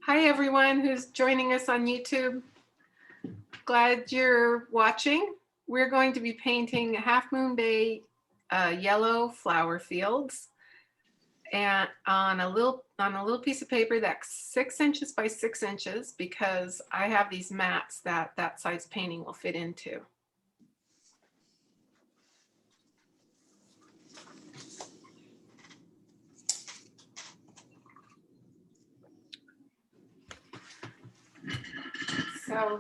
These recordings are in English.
Hi, everyone who's joining us on YouTube. Glad you're watching. We're going to be painting Half Moon Bay yellow flower fields, and on a little piece of paper that's 6 inches by 6 inches, because I have these mats that size painting will fit into. So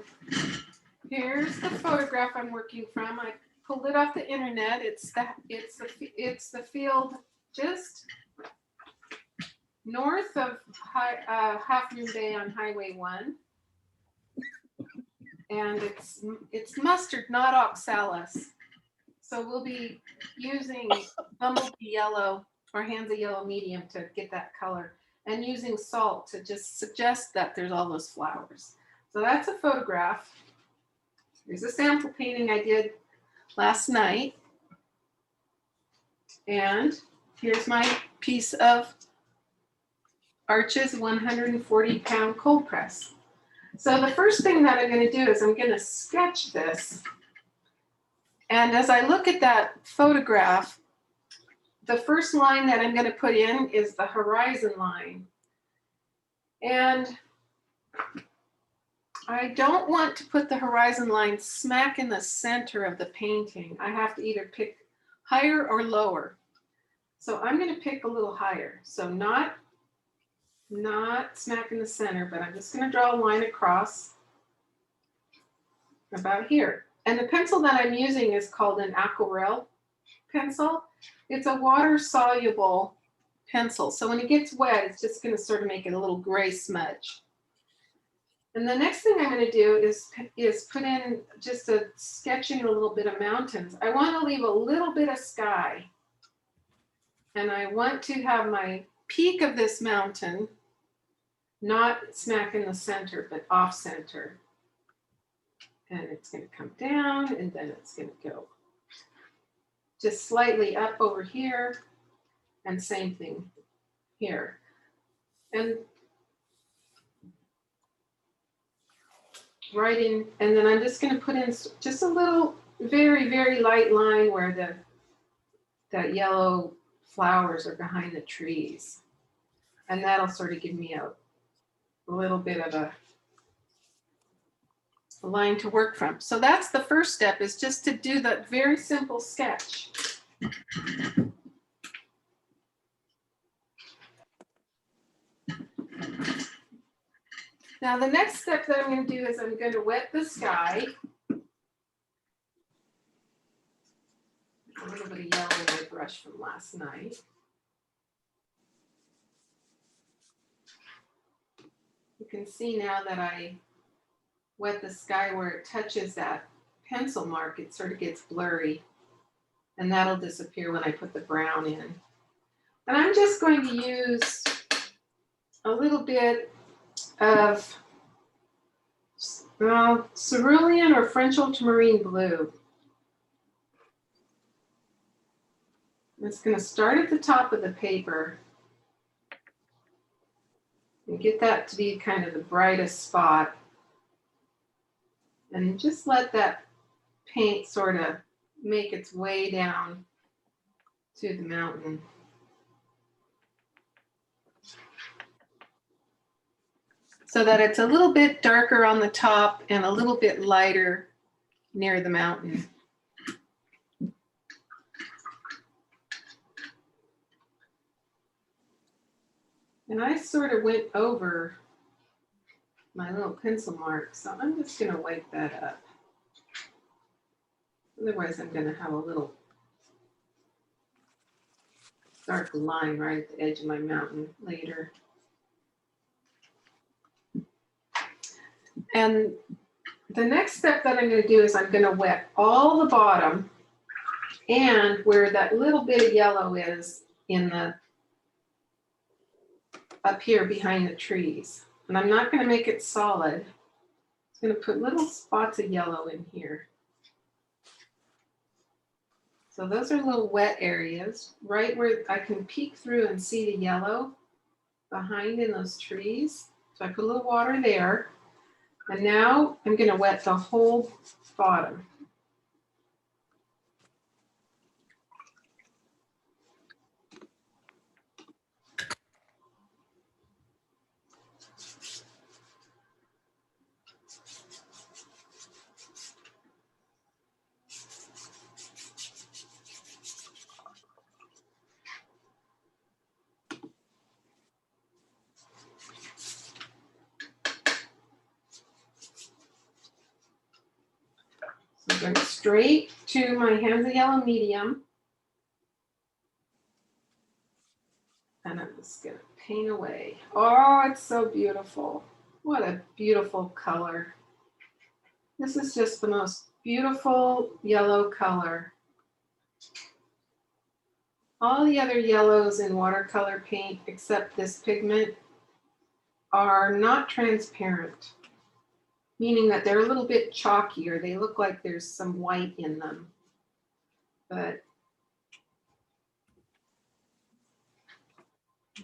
here's the photograph I'm working from. I pulled it off the internet. It's the field just north of Half Moon Bay on Highway 1, and it's mustard, not oxalis. So we'll be using bumblebee yellow or Hansa yellow medium to get that color, and using salt to just suggest that there's all those flowers. So that's a photograph. Here's a sample painting I did last night. And here's my piece of Arches 140-pound cold press. So the first thing that I'm going to do is I'm going to sketch this. And as I look at that photograph, the first line that I'm going to put in is the horizon line. And I don't want to put the horizon line smack in the center of the painting. I have to either pick higher or lower. So I'm going to pick a little higher. So not smack in the center, but I'm just going to draw a line across about here. And the pencil that I'm using is called an aquarelle pencil. It's a water-soluble pencil. So when it gets wet, it's just going to sort of make it a little gray smudge. And the next thing I'm going to do is put in just sketching a little bit of mountains. I want to leave a little bit of sky. And I want to have my peak of this mountain not smack in the center, but off center. And it's going to come down, and then it's going to go just slightly up over here, and same thing here. And right in, and then I'm just going to put in just a little very, very light line where that yellow flowers are behind the trees. And that'll sort of give me a little bit of a line to work from. So that's the first step, is just to do that very simple sketch. Now the next step that I'm going to do is I'm going to wet the sky. A little bit of yellow in my brush from last night. You can see now that I wet the sky where it touches that pencil mark, it sort of gets blurry, and that'll disappear when I put the brown in. And I'm just going to use a little bit of cerulean or French ultramarine blue. It's going to start at the top of the paper and get that to be kind of the brightest spot. And just let that paint sort of make its way down to the mountain. So that it's a little bit darker on the top and a little bit lighter near the mountain. And I sort of went over my little pencil mark, so I'm just going to wipe that up. Otherwise, I'm going to have a little dark line right at the edge of my mountain later. And the next step that I'm going to do is I'm going to wet all the bottom and where that little bit of yellow is in the up here behind the trees. And I'm not going to make it solid. I'm going to put little spots of yellow in here. So those are little wet areas, right where I can peek through and see the yellow behind in those trees. So I put a little water there. And now I'm going to wet the whole bottom. So I'm going straight to my Hansa Yellow Medium. And I'm just going to paint away. Oh, it's so beautiful. What a beautiful color. This is just the most beautiful yellow color. All the other yellows in watercolor paint, except this pigment, are not transparent, meaning that they're a little bit chalkier. They look like there's some white in them. But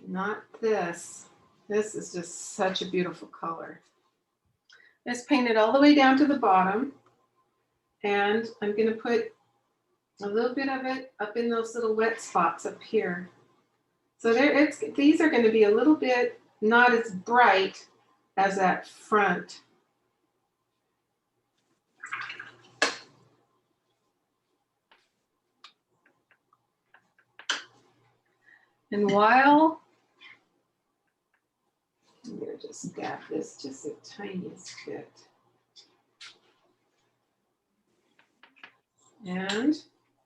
not this. This is just such a beautiful color. It's painted all the way down to the bottom. And I'm going to put a little bit of it up in those little wet spots up here. So these are going to be a little bit not as bright as that front. And while I'm going to just dab this just the tiniest bit. And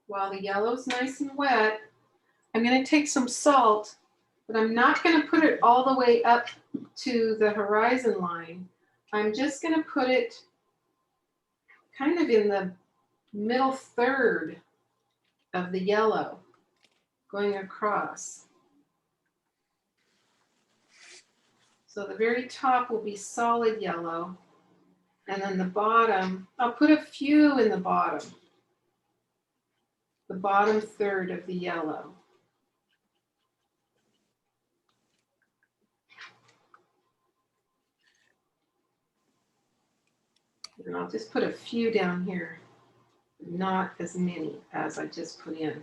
while the yellow's nice and wet, I'm going to take some salt, but I'm not going to put it all the way up to the horizon line. I'm just going to put it kind of in the middle third of the yellow going across. So the very top will be solid yellow, and then the bottom, I'll put a few in the bottom third of the yellow. And I'll just put a few down here, not as many as I just put in.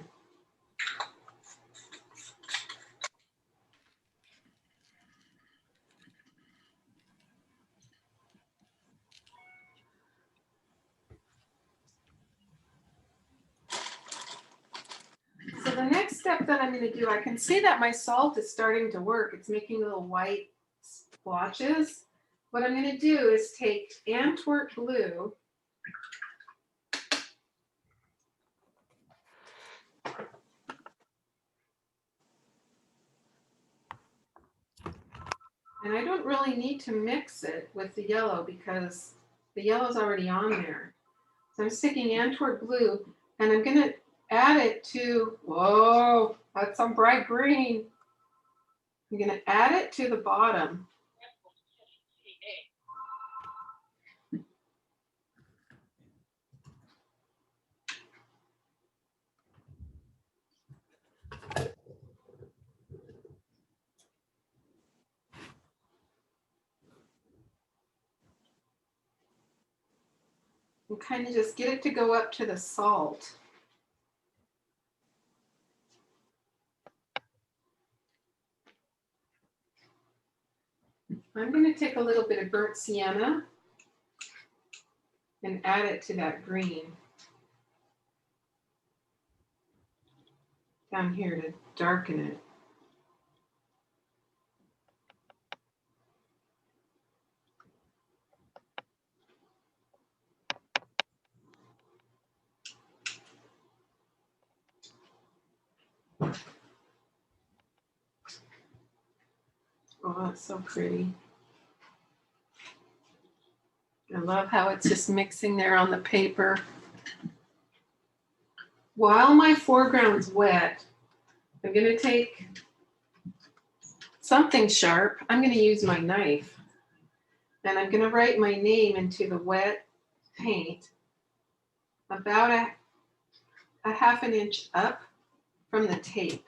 So the next step that I'm going to do, I can see that my salt is starting to work. It's making little white splotches. What I'm going to do is take Antwerp Blue and I don't really need to mix it with the yellow because the yellow's already on there. So I'm sticking Antwerp Blue and I'm going to add it to, whoa, that's some bright green. I'm going to add it to the bottom. And kind of just get it to go up to the salt. I'm going to take a little bit of burnt sienna and add it to that green down here to darken it. Oh, that's so pretty. I love how it's just mixing there on the paper. While my foreground's wet, I'm going to take something sharp. I'm going to use my knife. And I'm going to write my name into the wet paint about a half an inch up from the tape.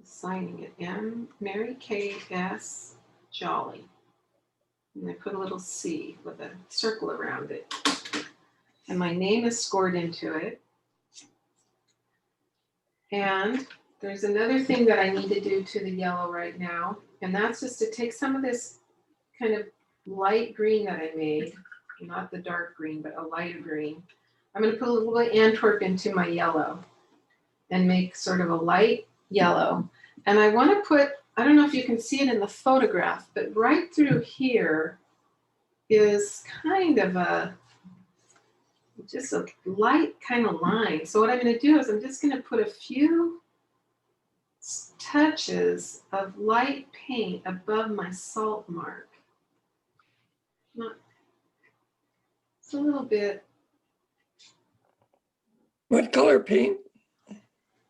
signing it M, Mary Kay S. Jolly. And I put a little C with a circle around it. And my name is scored into it. And there's another thing that I need to do to the yellow right now, and that's just to take some of this kind of light green that I made, not the dark green, but a lighter green. I'm going to put a little bit of Antwerp into my yellow and make sort of a light yellow. And I want to put, I don't know if you can see it in the photograph, but right through here is kind of just a light kind of line. So what I'm going to do is I'm just going to put a few touches of light paint above my salt mark. It's a little bit. What color paint?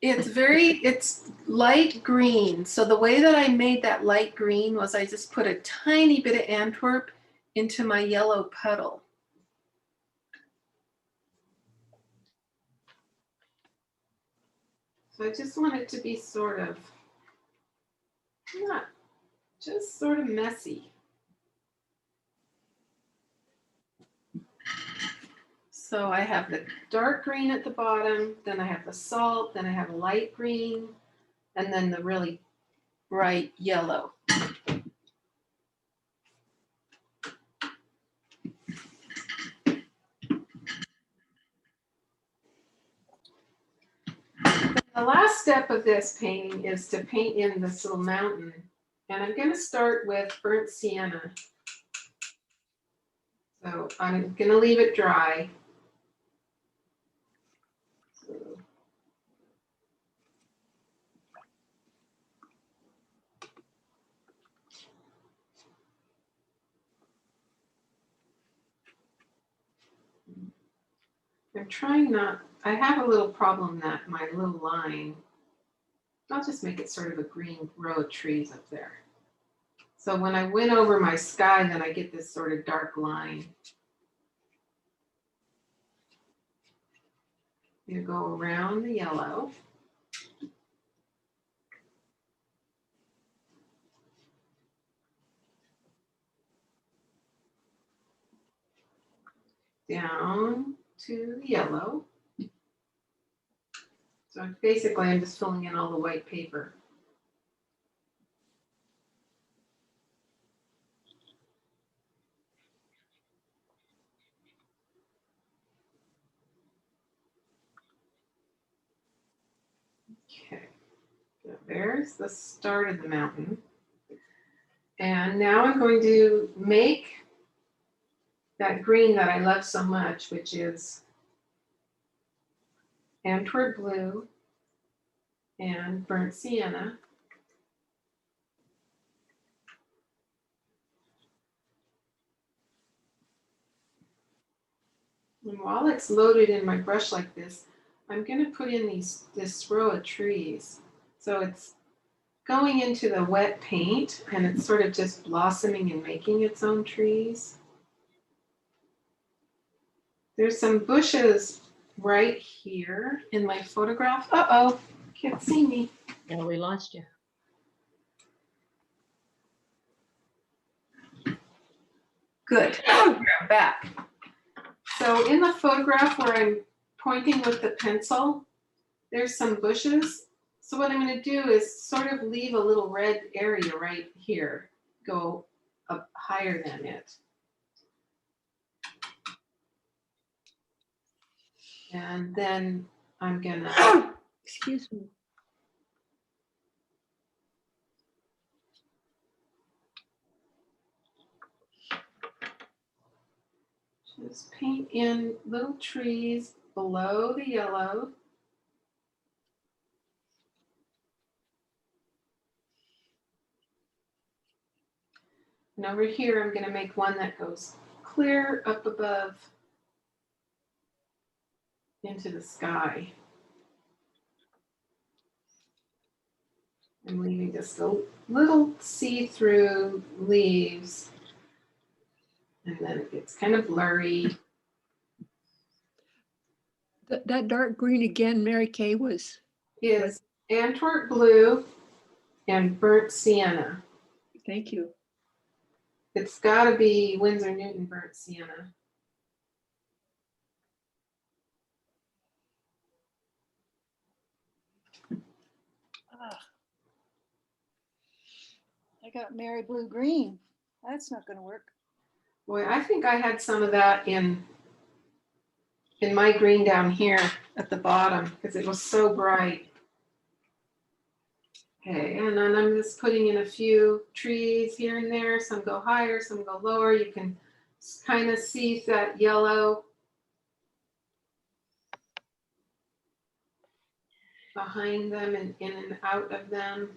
It's light green. So the way that I made that light green was I just put a tiny bit of Antwerp into my yellow puddle. So I just want it to be sort of, not, just sort of messy. So I have the dark green at the bottom, then I have the salt, then I have a light green, and then the really bright yellow. The last step of this painting is to paint in this little mountain. And I'm going to start with burnt sienna. So I'm going to leave it dry. I'm trying not, I have a little problem that my little line, I'll just make it sort of a green row of trees up there. So when I went over my sky, then I get this sort of dark line. You go around the yellow. Down to the yellow. So basically I'm just filling in all the white paper. Okay, so there's the start of the mountain. And now I'm going to make that green that I love so much, which is Antwerp blue and burnt sienna. And while it's loaded in my brush like this, I'm going to put in this row of trees. So it's going into the wet paint and it's sort of just blossoming and making its own trees. There's some bushes right here in my photograph. Uh-oh, can't see me. Yeah, we lost you. Good, I'm back. So in the photograph where I'm pointing with the pencil, there's some bushes. So what I'm going to do is sort of leave a little red area right here, go up higher than it. And then I'm going to, Excuse me. just paint in little trees below the yellow. And over here, I'm going to make one that goes clear up above into the sky. I'm leaving just a little see-through leaves. And then it gets kind of blurry. That dark green again, Mary Kay, was Is Antwerp blue and burnt sienna. Thank you. It's got to be Winsor Newton burnt sienna. Ah. I got Mary Blue Green. That's not going to work. Boy, I think I had some of that in my green down here at the bottom because it was so bright. Okay, and then I'm just putting in a few trees here and there. Some go higher, some go lower. You can kind of see that yellow behind them and in and out of them.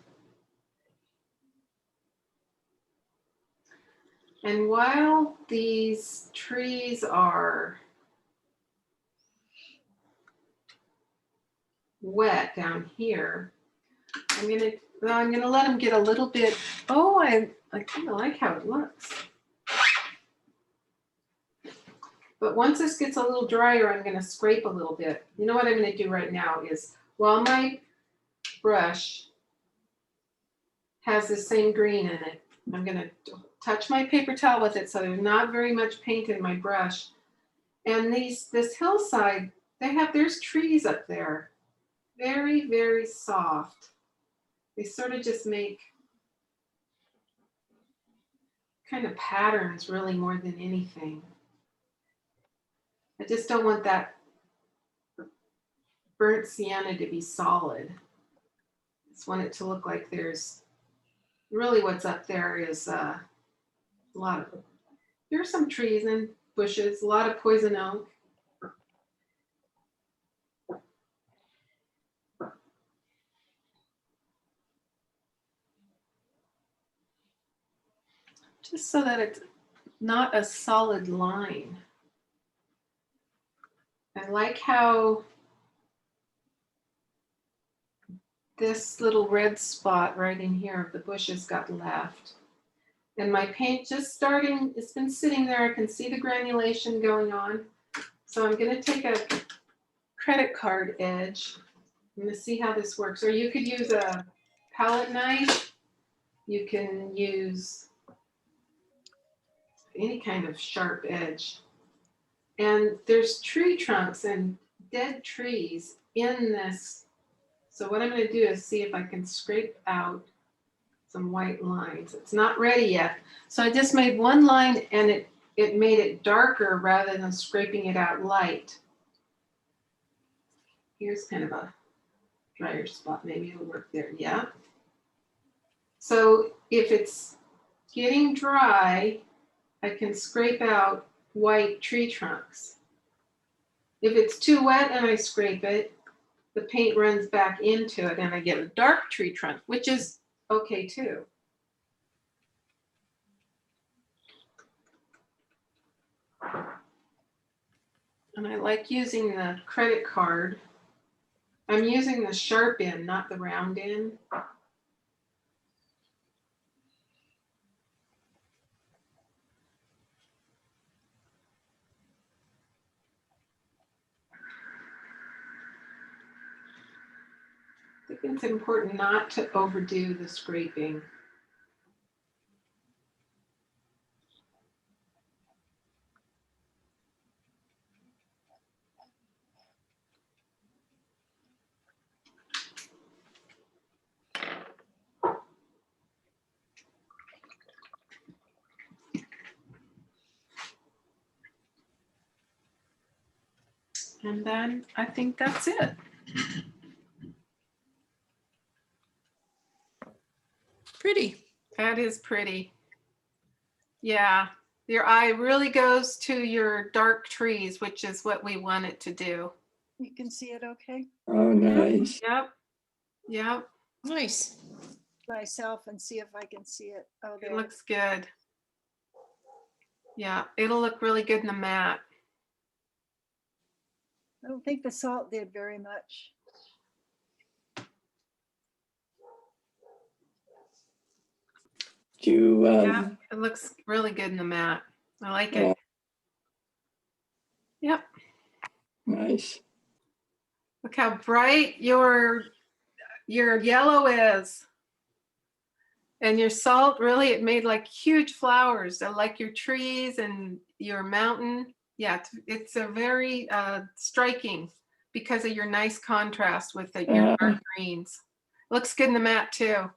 And while these trees are wet down here, I'm gonna let them get a little bit. Oh, I kind of like how it looks. But once this gets a little drier, I'm gonna scrape a little bit. You know what I'm gonna do right now is, while my brush has the same green in it, I'm gonna touch my paper towel with it so there's not very much paint in my brush. And this hillside, there's trees up there, very, very soft. They sort of just make kind of patterns really more than anything. I just don't want that burnt sienna to be solid. I just want it to look like there's really what's up there is a lot of, there's some trees and bushes, a lot of poison oak. Just so that it's not a solid line. I like how this little red spot right in here of the bushes got left. And my paint just starting, it's been sitting there. I can see the granulation going on. So I'm gonna take a credit card edge. I'm gonna see how this works. Or you could use a palette knife. You can use any kind of sharp edge. And there's tree trunks and dead trees in this. So what I'm gonna do is see if I can scrape out some white lines. It's not ready yet. So I just made one line and it made it darker rather than scraping it out light. Here's kind of a drier spot. Maybe it'll work there. Yeah. So if it's getting dry, I can scrape out white tree trunks. If it's too wet and I scrape it, the paint runs back into it and I get a dark tree trunk, which is okay too. And I like using the credit card. I'm using the sharp end, not the round end. I think it's important not to overdo the scraping. And then I think that's it. Pretty. That is pretty. Yeah, your eye really goes to your dark trees, which is what we want it to do. You can see it okay? Oh, nice. Yep, yep, Nice. Myself and see if I can see it. Oh, it there. looks good. Yeah, it'll look really good in the mat. I don't think the salt did very much. Do you, Yeah, it looks really good in the mat. I like it. Yep. nice. Look how bright your yellow is. And your salt, really, it made like huge flowers. I like your trees and your mountain. Yeah, it's a very striking because of your nice contrast with your dark greens. Looks good in the mat too.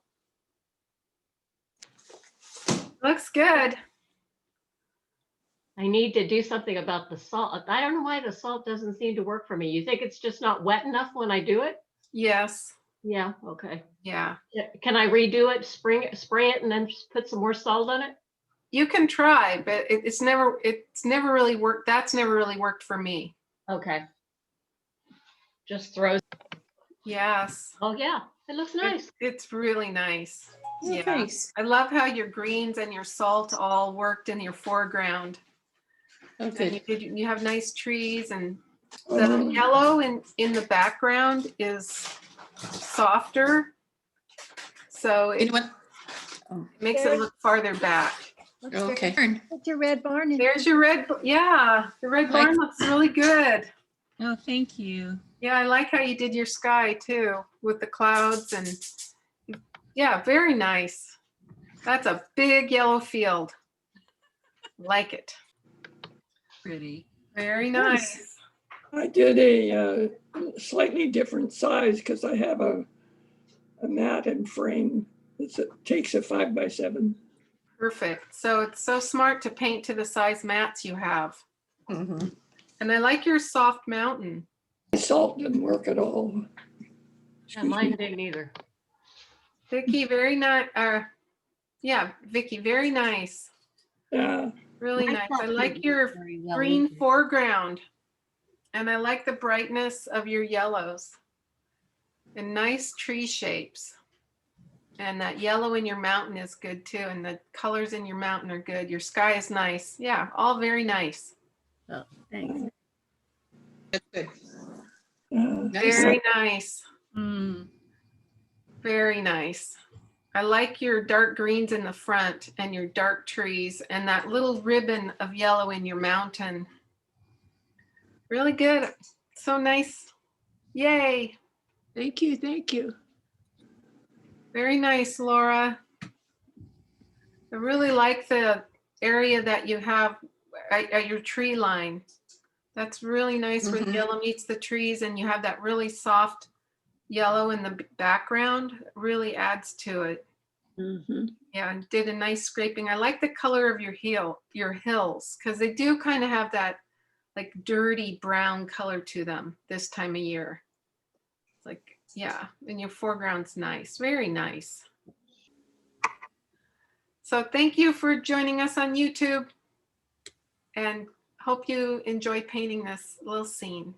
Looks good. I need to do something about the salt. I don't know why the salt doesn't seem to work for me. You think it's just not wet enough when I do it? Yes. Yeah, okay. Yeah. Can I redo it, spray it, and then just put some more salt on it? You can try, but it's never really worked. That's never really worked for me. Okay. Just throw. Yes. Oh yeah, it looks nice. It's really nice. Oh, Yeah. nice. I love how your greens and your salt all worked in your foreground. Oh, And good. you have nice trees, and the Oh, yellow in the background is softer. So You it know what? makes it look farther back. Looks very- Okay. Put your red barn in. There's your red, yeah, the red Like- barn looks really good. Oh, thank you. Yeah, I like how you did your sky too with the clouds and yeah, very nice. That's a big yellow field. Like it. Pretty. Very nice. I did a slightly different size because I have a mat and frame that takes a 5x7. Perfect. So it's so smart to paint to the size mats you have. Mhm. And I like your soft mountain. Salt didn't work at all. Yeah, mine didn't either. Vicky, very nice. Yeah, Vicky, very nice. Yeah, Really My nice. I salt like didn't your work very well green either. foreground. And I like the brightness of your yellows. And nice tree shapes. And that yellow in your mountain is good too. And the colors in your mountain are good. Your sky is nice. Yeah, all very nice. Thanks. That's good. Nice. Very nice. Mm. Very nice. I like your dark greens in the front and your dark trees and that little ribbon of yellow in your mountain. Really good. So nice. Yay. thank you, thank you. Very nice, Laura. I really like the area that you have at your tree line. That's really nice where the Mhm. yellow meets the trees and you have that really soft yellow in the background. Really adds to it. Mhm. Yeah, and did a nice scraping. I like the color of your hills, because they do kind of have that like dirty brown color to them this time of year. It's like, yeah, and your foreground's nice, very nice. So thank you for joining us on YouTube and hope you enjoy painting this little scene.